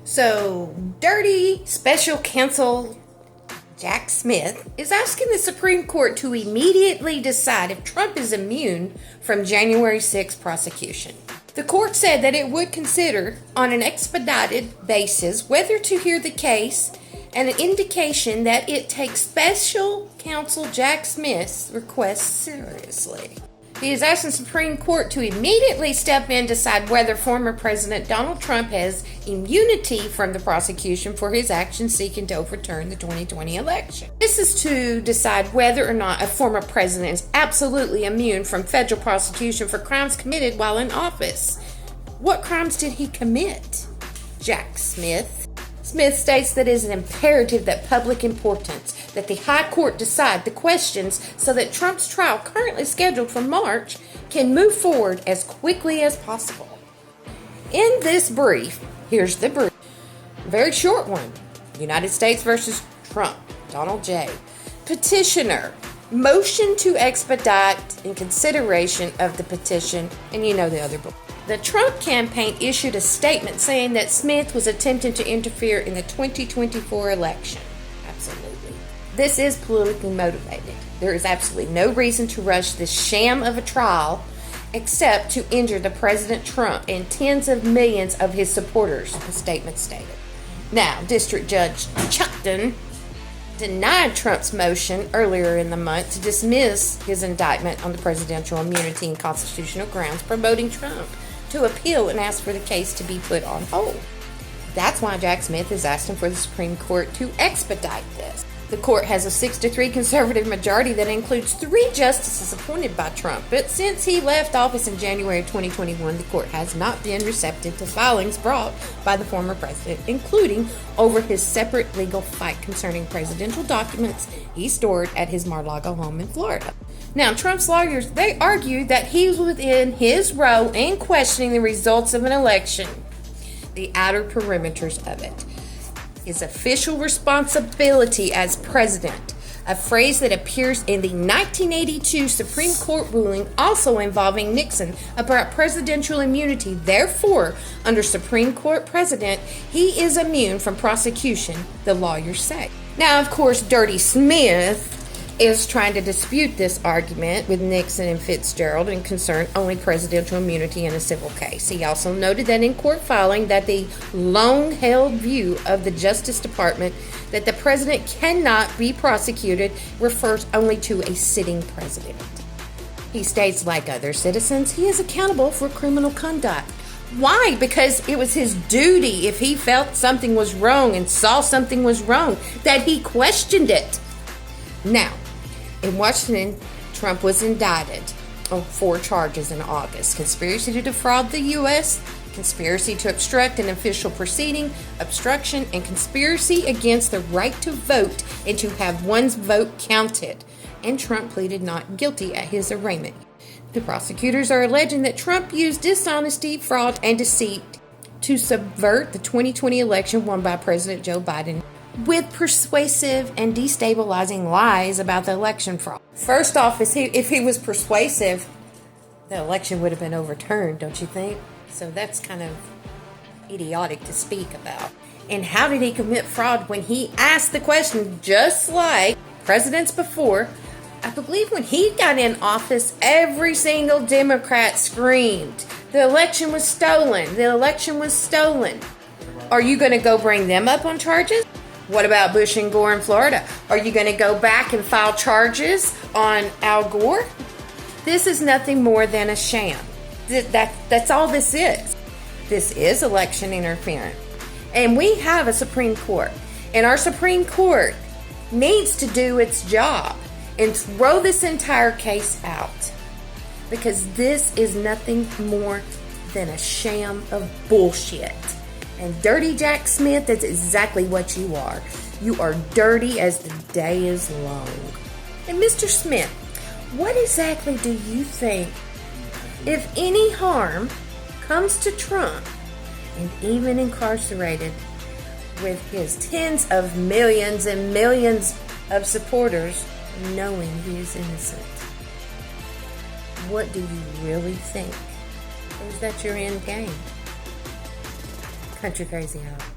So, dirty special counsel Jack Smith is asking the Supreme Court to immediately decide if Trump is immune from January 6th prosecution. The court said that it would consider, on an expedited basis, whether to hear the case, and an indication that it takes special counsel Jack Smith's request seriously. He is asking the Supreme Court to immediately step in to decide whether former President Donald Trump has immunity from the prosecution for his actions seeking to overturn the 2020 election. This is to decide whether or not a former president is absolutely immune from federal prosecution for crimes committed while in office. What crimes did he commit? Jack Smith. Smith states that it is an imperative that public importance that the High Court decide the questions so that Trump's trial, currently scheduled for March, can move forward as quickly as possible. In this brief, here's the brief. Very short one. United States versus Trump. Donald J. Petitioner. Motion to expedite in consideration of the petition, and you know the other book. The Trump campaign issued a statement saying that Smith was attempting to interfere in the 2024 election. Absolutely. This is politically motivated. There is absolutely no reason to rush this sham of a trial except to injure the President Trump and tens of millions of his supporters, the statement stated. Now, District Judge Chuckton denied Trump's motion earlier in the month to dismiss his indictment on the presidential immunity and constitutional grounds, promoting Trump to appeal and ask for the case to be put on hold. That's why Jack Smith is asking for the Supreme Court to expedite this. The court has a 6-3 conservative majority that includes 3 justices appointed by Trump, but since he left office in January of 2021, the court has not been receptive to filings brought by the former president, including over his separate legal fight concerning presidential documents he stored at his Mar-a-Lago home in Florida. Now, Trump's lawyers, they argued that he was within his role in questioning the results of an election, the outer perimeters of it, his official responsibility as president, a phrase that appears in the 1982 Supreme Court ruling also involving Nixon about presidential immunity. Therefore, under Supreme Court precedent, he is immune from prosecution, the lawyers say. Now, of course, Dirty Smith is trying to dispute this argument with Nixon and Fitzgerald and concern only presidential immunity in a civil case. He also noted that in court filing that the long-held view of the Justice Department that the president cannot be prosecuted refers only to a sitting president. He states, like other citizens, he is accountable for criminal conduct. Why? Because it was his duty, if he felt something was wrong and saw something was wrong, that he questioned it. Now, in Washington, Trump was indicted on 4 charges in August: conspiracy to defraud the U.S., conspiracy to obstruct an official proceeding, obstruction, and conspiracy against the right to vote and to have one's vote counted. And Trump pleaded not guilty at his arraignment. The prosecutors are alleging that Trump used dishonesty, fraud, and deceit to subvert the 2020 election won by President Joe Biden with persuasive and destabilizing lies about the election fraud. First off, if he was persuasive, the election would have been overturned, don't you think? So that's kind of idiotic to speak about. And how did he commit fraud when he asked the question, just like presidents before? I believe when he got in office, every single Democrat screamed, the election was stolen, the election was stolen. Are you going to go bring them up on charges? What about Bush and Gore in Florida? Are you going to go back and file charges on Al Gore? This is nothing more than a sham. That's all this is. This is election interference. And we have a Supreme Court. And our Supreme Court needs to do its job and throw this entire case out. Because this is nothing more than a sham of bullshit. And Dirty Jack Smith, that's exactly what you are. You are dirty as the day is long. And Mr. Smith, what exactly do you think, if any harm comes to Trump, and even incarcerated with his tens of millions and millions of supporters, knowing he is innocent? What do you really think? Or is that your end game? Country Crazy Hour.